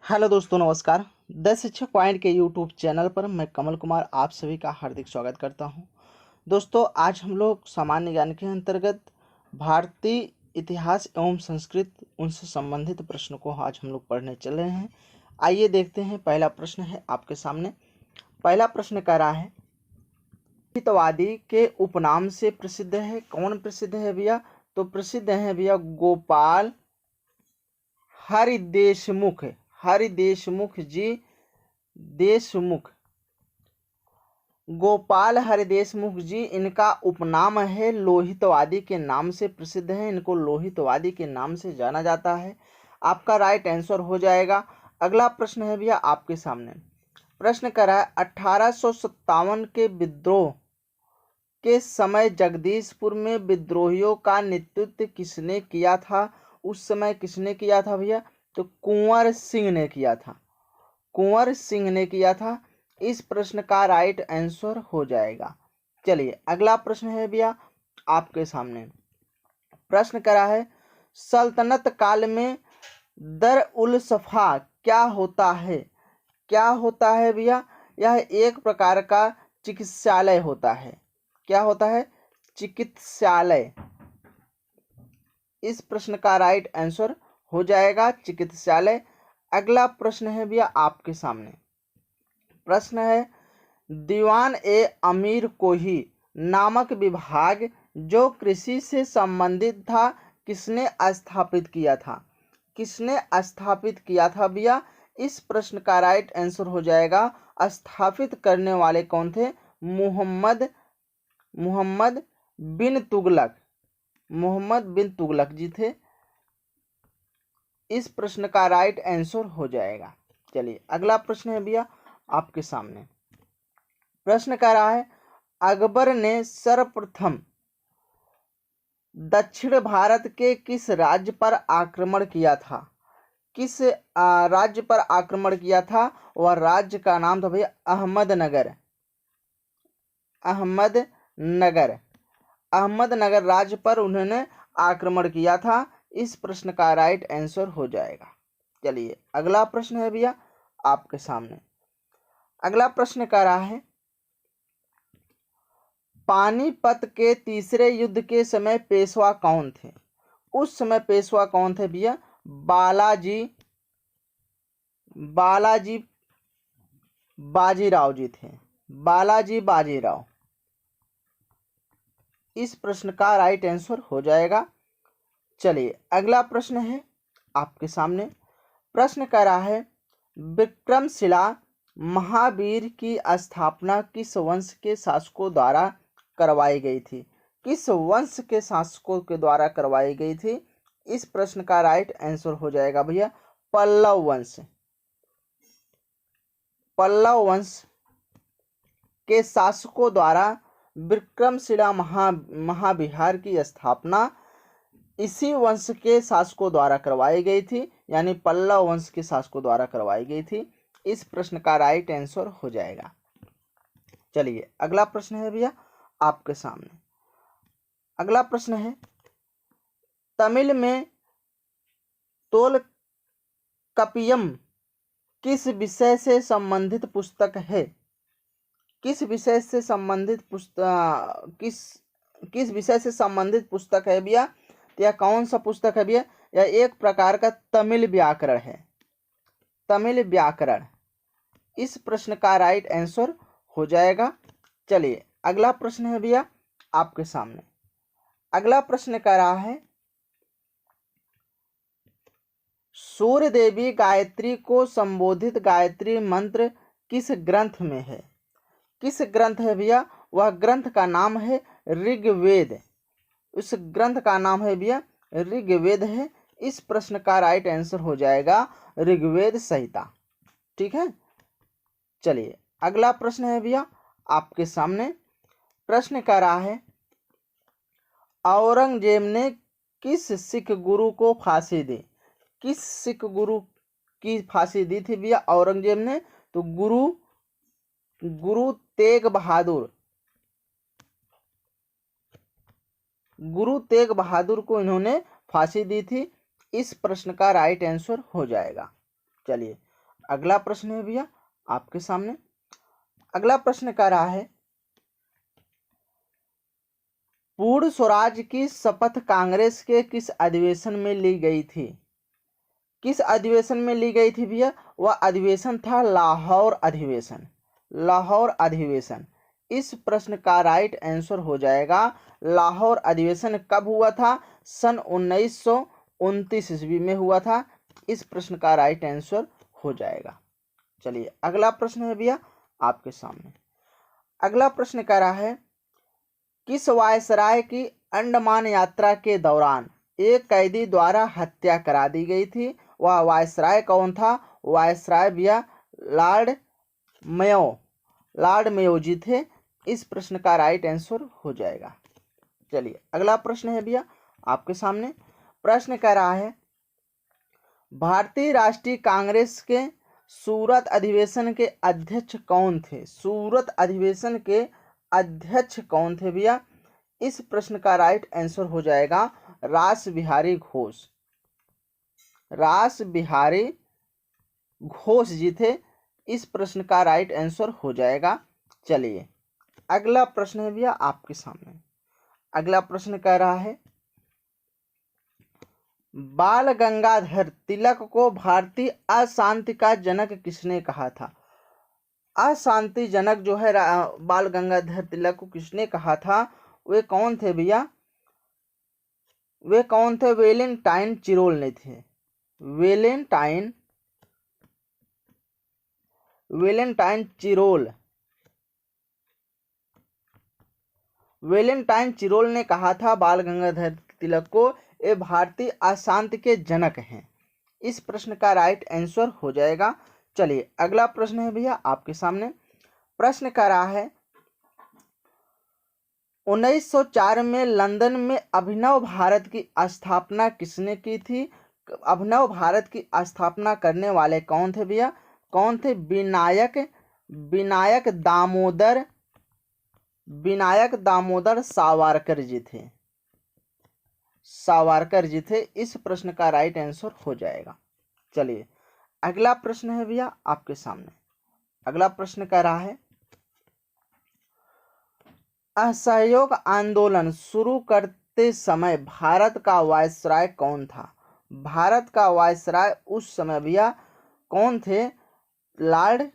Hello दोस्तों, नमस्कार। 10 शिक्षक पॉइंट के यूट्यूब चैनल पर मैं कमल कुमार आप सभी का हार्दिक स्वागत करता हूं। दोस्तों, आज हम लोग सामान्य ज्ञान के अंतर्गत भारतीय इतिहास एवं संस्कृत उनसे संबंधित प्रश्नों को आज हम लोग पढ़ने चल रहे हैं। आइए देखते हैं। पहला प्रश्न है आपके सामने। पहला प्रश्न कह रहा है, हितवादी के उपनाम से प्रसिद्ध है। कौन प्रसिद्ध है भैया? तो प्रसिद्ध है भैया गोपाल हरिदेशमुख। हरिदेशमुख जी, देशमुख, गोपाल हरिदेशमुख जी, इनका उपनाम है। लोहितवादी के नाम से प्रसिद्ध है। इनको लोहितवादी के नाम से जाना जाता है। आपका राइट आंसर हो जाएगा। अगला प्रश्न है भैया आपके सामने। प्रश्न कर रहा है, 1857 के विद्रोह के समय जगदीशपुर में विद्रोहियों का नेतृत्व किसने किया था? उस समय किसने किया था भैया? तो कुंवर सिंह ने किया था। कुंवर सिंह ने किया था। इस प्रश्न का राइट आंसर हो जाएगा। चलिए अगला प्रश्न है भैया आपके सामने। प्रश्न करा है, सल्तनत काल में दर उल सफा क्या होता है? क्या होता है भैया? यह एक प्रकार का चिकित्सालय होता है। क्या होता है? चिकित्सालय। इस प्रश्न का राइट आंसर हो जाएगा चिकित्सालय। अगला प्रश्न है भैया आपके सामने। प्रश्न है, दीवान ए अमीर कोही नामक विभाग जो कृषि से संबंधित था, किसने स्थापित किया था? किसने स्थापित किया था भैया? इस प्रश्न का राइट आंसर हो जाएगा, स्थापित करने वाले कौन थे? मुहम्मद बिन तुगलक। मोहम्मद बिन तुगलक जी थे। इस प्रश्न का राइट आंसर हो जाएगा। चलिए अगला प्रश्न है भैया आपके सामने। प्रश्न कह रहा है, अकबर ने सर्वप्रथम दक्षिण भारत के किस राज्य पर आक्रमण किया था? किस राज्य पर आक्रमण किया था? वह राज्य का नाम था भैया अहमदनगर। अहमदनगर। अहमदनगर राज्य पर उन्होंने आक्रमण किया था। इस प्रश्न का राइट आंसर हो जाएगा। चलिए अगला प्रश्न है भैया आपके सामने। अगला प्रश्न कह रहा है, पानीपत के तीसरे युद्ध के समय पेशवा कौन थे? उस समय पेशवा कौन थे भैया? बालाजी बाजीराव जी थे। बालाजी बाजीराव। इस प्रश्न का राइट आंसर हो जाएगा। चलिए अगला प्रश्न है आपके सामने। प्रश्न कर रहा है, विक्रमशिला महावीर की स्थापना किस वंश के शासकों द्वारा करवाई गई थी? किस वंश के शासकों के द्वारा करवाई गई थी? इस प्रश्न का राइट आंसर हो जाएगा भैया पल्लव वंश। पल्लव वंश के शासकों द्वारा विक्रमशिला महाविहार की स्थापना इसी वंश के शासकों द्वारा करवाई गई थी, यानी पल्लव वंश के शासकों द्वारा करवाई गई थी। इस प्रश्न का राइट आंसर हो जाएगा। चलिए अगला प्रश्न है भैया आपके सामने। अगला प्रश्न है, तमिल में तोलकपियम किस विषय से संबंधित पुस्तक है? किस विषय से संबंधित पुस्तक किस विषय से संबंधित पुस्तक है भैया? तो यह कौन सा पुस्तक है भैया? यह एक प्रकार का तमिल व्याकरण है। तमिल व्याकरण। इस प्रश्न का राइट आंसर हो जाएगा। चलिए अगला प्रश्न है भैया आपके सामने। अगला प्रश्न कह रहा है, सूर्य देवी गायत्री को संबोधित गायत्री मंत्र किस ग्रंथ में है? किस ग्रंथ है भैया? वह ग्रंथ का नाम है ऋग्वेद। उस ग्रंथ का नाम है भैया ऋग्वेद है। इस प्रश्न का राइट आंसर हो जाएगा ऋग्वेद संहिता। ठीक है। चलिए अगला प्रश्न है भैया आपके सामने। प्रश्न कह रहा है, औरंगजेब ने किस सिख गुरु को फांसी दी? किस सिख गुरु की फांसी दी थी भैया औरंगजेब ने? तो गुरु तेग बहादुर को इन्होंने फांसी दी थी। इस प्रश्न का राइट आंसर हो जाएगा। चलिए अगला प्रश्न है भैया आपके सामने। अगला प्रश्न कह रहा है पूर्ण स्वराज की शपथ कांग्रेस के किस अधिवेशन में ली गई थी? किस अधिवेशन में ली गई थी भैया? वह अधिवेशन था लाहौर अधिवेशन। लाहौर अधिवेशन। इस प्रश्न का राइट आंसर हो जाएगा लाहौर अधिवेशन कब हुआ था? सन 1929 ईस्वी में हुआ था। इस प्रश्न का राइट आंसर हो जाएगा। चलिए अगला प्रश्न है भैया आपके सामने। अगला प्रश्न कह रहा है किस वायसराय की अंडमान यात्रा के दौरान एक कैदी द्वारा हत्या करा दी गई थी? वह वायसराय कौन था? वायसराय भैया लॉर्ड मेयो जी थे। इस प्रश्न का राइट आंसर हो जाएगा। चलिए अगला प्रश्न है भैया आपके सामने। प्रश्न कह रहा है भारतीय राष्ट्रीय कांग्रेस के सूरत अधिवेशन के अध्यक्ष कौन थे? सूरत अधिवेशन के अध्यक्ष कौन थे भैया? इस प्रश्न का राइट आंसर हो जाएगा रास बिहारी घोष। रास बिहारी घोष जी थे। इस प्रश्न का राइट आंसर हो जाएगा। चलिए अगला प्रश्न है भैया आपके सामने। अगला प्रश्न कह रहा है बाल गंगाधर तिलक को भारतीय अशांति का जनक किसने कहा था? अशांति जनक जो है बाल गंगाधर तिलक को किसने कहा था? वे कौन थे भैया? वे कौन थे? वेलेंटाइन चिरोल ने थे। वेलेंटाइन चिरोल ने कहा था बाल गंगाधर तिलक को ये भारतीय अशांति के जनक हैं। इस प्रश्न का राइट आंसर हो जाएगा। चलिए अगला प्रश्न है भैया आपके सामने। प्रश्न कर रहा है 1904 में लंदन में अभिनव भारत की स्थापना किसने की थी? अभिनव भारत की स्थापना करने वाले कौन थे भैया? कौन थे? विनायक दामोदर सावरकर जी थे। इस प्रश्न का राइट आंसर हो जाएगा। चलिए अगला प्रश्न है भैया आपके सामने। अगला प्रश्न कह रहा है असहयोग आंदोलन शुरू करते समय भारत का वायसराय कौन था? भारत का वायसराय उस समय भैया कौन थे? लॉर्ड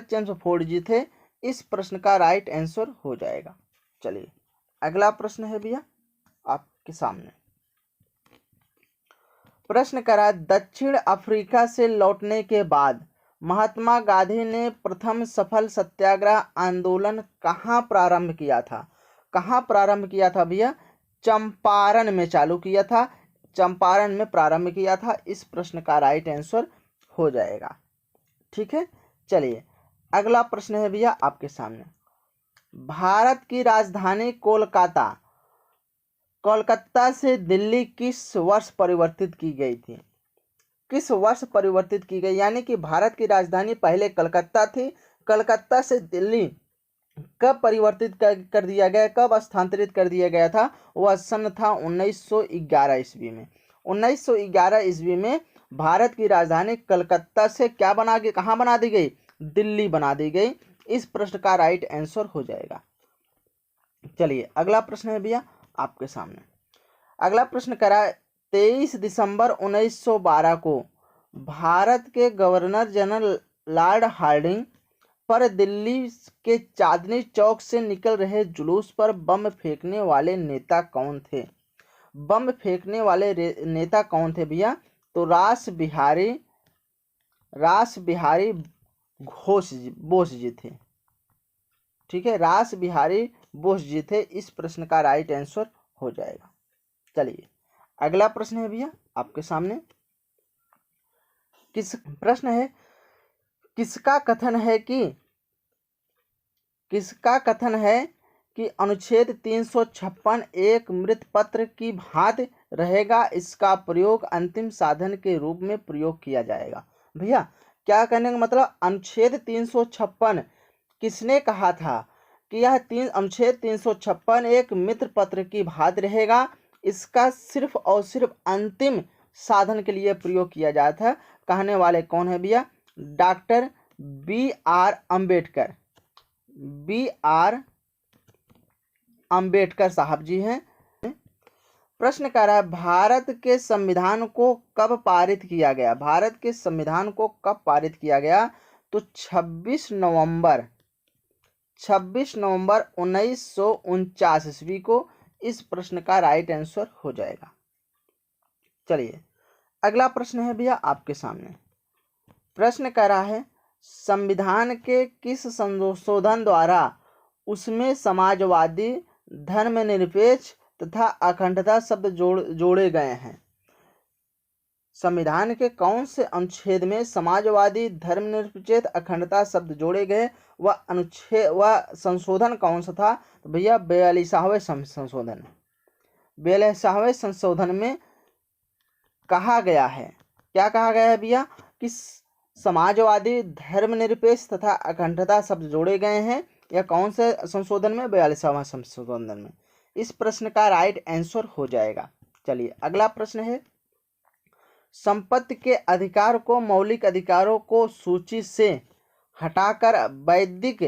चेम्सफोर्ड जी थे। इस प्रश्न का राइट आंसर हो जाएगा। चलिए अगला प्रश्न है भैया आपके सामने। प्रश्न करा दक्षिण अफ्रीका से लौटने के बाद महात्मा गांधी ने प्रथम सफल सत्याग्रह आंदोलन कहाँ प्रारंभ किया था? कहाँ प्रारंभ किया था भैया? चंपारण में चालू किया था। चंपारण में प्रारंभ किया था। इस प्रश्न का राइट आंसर हो जाएगा। ठीक है। चलिए अगला प्रश्न है भैया आपके सामने। भारत की राजधानी कोलकाता से दिल्ली किस वर्ष परिवर्तित की गई थी? किस वर्ष परिवर्तित की गई? यानी कि भारत की राजधानी पहले कलकत्ता थी, कलकत्ता से दिल्ली कब परिवर्तित कर दिया गया, कब स्थानांतरित कर दिया गया था? वह सन था 1911 ईस्वी में। 1911 ईस्वी में भारत की राजधानी कलकत्ता से कहाँ बना दी गई? दिल्ली बना दी गई। इस प्रश्न का राइट आंसर हो जाएगा। चलिए अगला प्रश्न है भैया आपके सामने। अगला प्रश्न करा 23 दिसंबर 1912 को भारत के गवर्नर जनरल लॉर्ड हार्डिंग पर दिल्ली के चांदनी चौक से निकल रहे जुलूस पर बम फेंकने वाले नेता कौन थे? बम फेंकने वाले नेता कौन थे भैया? तो रास बिहारी बोस जी थे। ठीक है, रास बिहारी बोस जी थे। इस प्रश्न का राइट आंसर हो जाएगा। चलिए अगला प्रश्न है भैया आपके सामने। प्रश्न है किसका कथन है कि अनुच्छेद 356 एक मृत पत्र की भांति रहेगा, इसका प्रयोग अंतिम साधन के रूप में प्रयोग किया जाएगा। भैया क्या कहने का मतलब, अनुच्छेद 356 किसने कहा था कि यह अनुच्छेद 356 एक मित्र पत्र की भांति रहेगा। इसका सिर्फ और सिर्फ अंतिम साधन के लिए प्रयोग किया जाता है। कहने वाले कौन है भैया? Doctor B.R. Ambedkar. B.R. Ambedkar साहब जी हैं। प्रश्न कर रहा है भारत के संविधान को कब पारित किया गया? भारत के संविधान को कब पारित किया गया? तो 26 नवंबर 1949 ईस्वी को इस प्रश्न का राइट आंसर हो जाएगा। चलिए अगला प्रश्न है भैया आपके सामने। प्रश्न कर रहा है संविधान के किस संशोधन द्वारा उसमें समाजवादी, धर्मनिरपेक्ष तथा अखंडता शब्द जोड़े गए हैं? संविधान के कौन से अनुच्छेद में समाजवादी, धर्मनिरपेक्ष, अखंडता शब्द जोड़े गए? वह अनुच्छेद वह संशोधन कौन सा था? तो भैया 42वें संशोधन। 42वें संशोधन में कहा गया है, क्या कहा गया है भैया? कि समाजवादी, धर्मनिरपेक्ष तथा अखंडता शब्द जोड़े गए हैं। यह कौन से संशोधन में? 42वें संशोधन में। इस प्रश्न का राइट आंसर हो जाएगा। चलिए अगला प्रश्न है संपत्ति के अधिकार को मौलिक अधिकारों को सूची से हटाकर वैधिक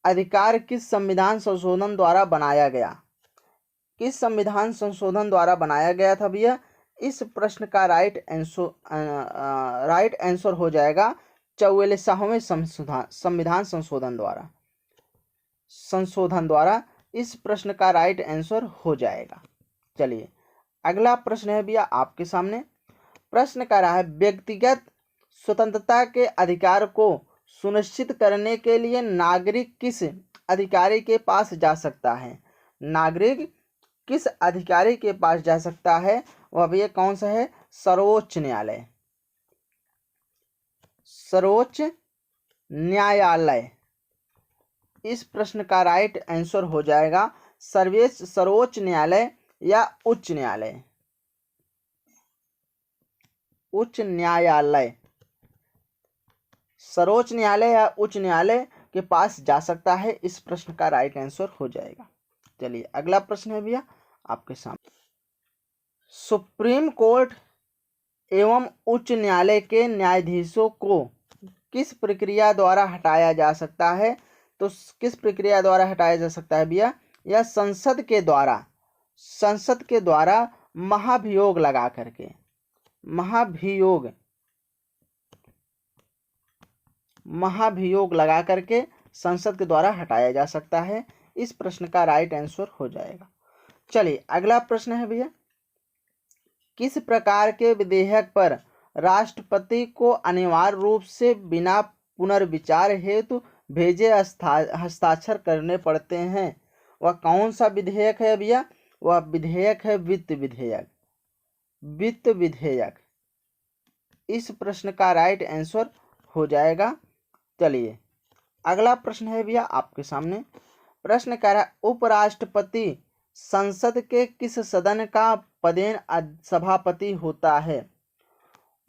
अधिकार किस संविधान संशोधन द्वारा बनाया गया? किस संविधान संशोधन द्वारा बनाया गया था भैया? इस प्रश्न का राइट आंसर हो जाएगा 44वें संविधान संशोधन द्वारा इस प्रश्न का राइट आंसर हो जाएगा। चलिए अगला प्रश्न है भैया आपके सामने। प्रश्न कर रहा है व्यक्तिगत स्वतंत्रता के अधिकार को सुनिश्चित करने के लिए नागरिक किस अधिकारी के पास जा सकता है? नागरिक किस अधिकारी के पास जा सकता है? वह भैया कौन सा है? सर्वोच्च न्यायालय। सर्वोच्च न्यायालय। इस प्रश्न का राइट आंसर हो जाएगा सर्वोच्च न्यायालय या उच्च न्यायालय। उच्च न्यायालय, सर्वोच्च न्यायालय या उच्च न्यायालय के पास जा सकता है। इस प्रश्न का राइट आंसर हो जाएगा। चलिए अगला प्रश्न है भैया आपके सामने। सुप्रीम कोर्ट एवं उच्च न्यायालय के न्यायाधीशों को किस प्रक्रिया द्वारा हटाया जा सकता है? तो किस प्रक्रिया द्वारा हटाया जा सकता है भैया? यह संसद के द्वारा महाभियोग लगा करके, महाभियोग लगा करके संसद के द्वारा हटाया जा सकता है। इस प्रश्न का राइट आंसर हो जाएगा। चलिए अगला प्रश्न है भैया किस प्रकार के विधेयक पर राष्ट्रपति को अनिवार्य रूप से बिना पुनर्विचार हेतु भेजे हस्ताक्षर करने पड़ते हैं? वह कौन सा विधेयक है भैया? वह विधेयक है वित्त विधेयक। इस प्रश्न का राइट आंसर हो जाएगा। चलिए अगला प्रश्न है भैया आपके सामने। प्रश्न कह रहा है उपराष्ट्रपति संसद के किस सदन का पदेन सभापति होता है?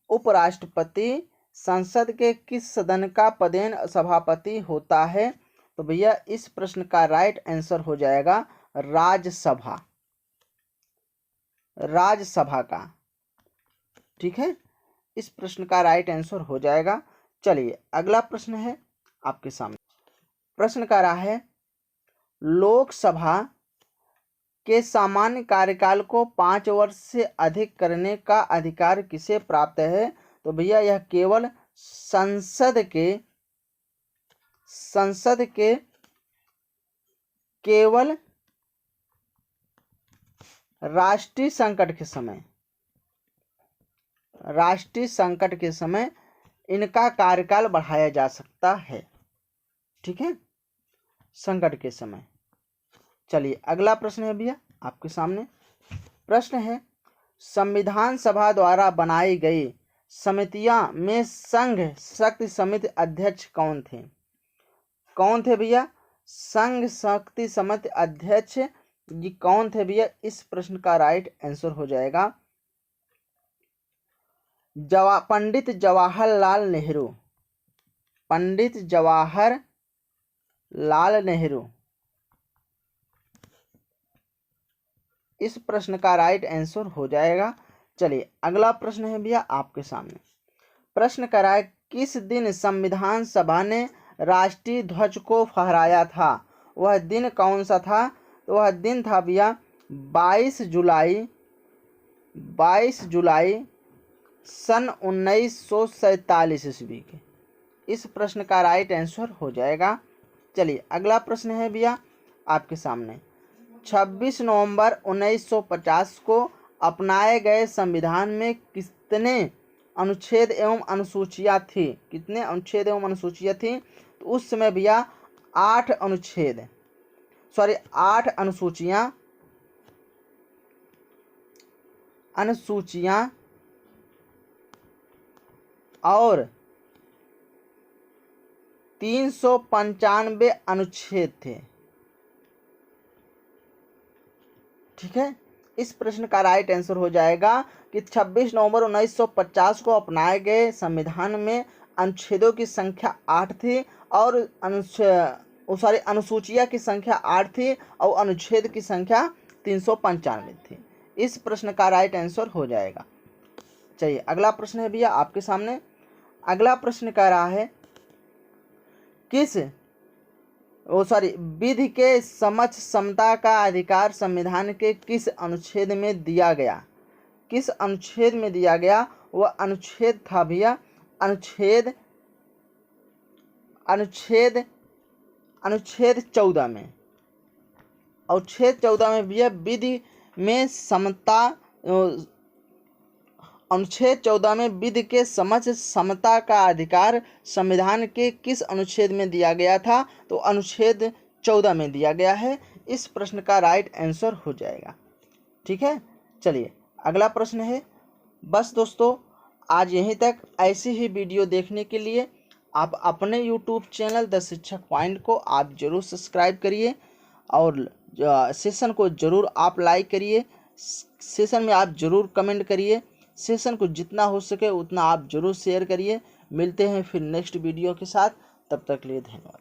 उपराष्ट्रपति संसद के किस सदन का पदेन सभापति होता है? तो भैया इस प्रश्न का राइट आंसर हो जाएगा राज्यसभा का। ठीक है, इस प्रश्न का राइट आंसर हो जाएगा। चलिए अगला प्रश्न है आपके सामने। प्रश्न कर रहा है लोकसभा के सामान्य कार्यकाल को 5 वर्ष से अधिक करने का अधिकार किसे प्राप्त है? तो भैया यह केवल संसद के केवल राष्ट्रीय संकट के समय इनका कार्यकाल बढ़ाया जा सकता है। ठीक है, संकट के समय। चलिए अगला प्रश्न है भैया आपके सामने। प्रश्न है संविधान सभा द्वारा बनाई गई समितियां में संघ शक्ति समिति अध्यक्ष कौन थे? कौन थे भैया? संघ शक्ति समिति अध्यक्ष ये कौन थे भैया? इस प्रश्न का राइट आंसर हो जाएगा पंडित जवाहरलाल नेहरू। पंडित जवाहरलाल नेहरू इस प्रश्न का राइट आंसर हो जाएगा। चलिए अगला प्रश्न है भैया आपके सामने। प्रश्न करा है, किस दिन संविधान सभा ने राष्ट्रीय ध्वज को फहराया था? वह दिन कौन सा था? तो वह दिन था भैया 22 जुलाई सन 1947 ईस्वी के। इस प्रश्न का राइट आंसर हो जाएगा। चलिए अगला प्रश्न है भैया आपके सामने। 26 नवंबर 1950 को अपनाए गए संविधान में कितने अनुच्छेद एवं अनुसूचियां थी? कितने अनुच्छेद एवं अनुसूचियां थी? तो उस समय भैया 8 अनुसूचियां और 395 अनुच्छेद थे। ठीक है, इस प्रश्न का राइट आंसर हो जाएगा कि 26 नवंबर 1950 को अपनाए गए संविधान में अनुच्छेदों की संख्या 8 थी और अनुसूचिया की संख्या 8 थी और अनुच्छेद की संख्या 395 थी। इस प्रश्न का राइट आंसर हो जाएगा। चलिए अगला प्रश्न है भैया आपके सामने। अगला प्रश्न कह रहा है, विधि के समक्ष समता का अधिकार संविधान के किस अनुच्छेद में दिया गया? किस अनुच्छेद में दिया गया? वह अनुच्छेद था भैया अनुच्छेद 14 में। अनुच्छेद 14 में भैया विधि में समता, अनुच्छेद 14 में विधि के समक्ष समता का अधिकार संविधान के किस अनुच्छेद में दिया गया था? तो अनुच्छेद 14 में दिया गया है। इस प्रश्न का राइट आंसर हो जाएगा। ठीक है, चलिए अगला प्रश्न है। बस दोस्तों आज यहीं तक। ऐसी ही वीडियो देखने के लिए आप अपने YouTube चैनल द शिक्षक पॉइंट को आप जरूर सब्सक्राइब करिए और सेशन को जरूर आप लाइक करिए। सेशन में आप जरूर कमेंट करिए। सेशन को जितना हो सके उतना आप जरूर शेयर करिए। मिलते हैं फिर नेक्स्ट वीडियो के साथ, तब तक के लिए धन्यवाद।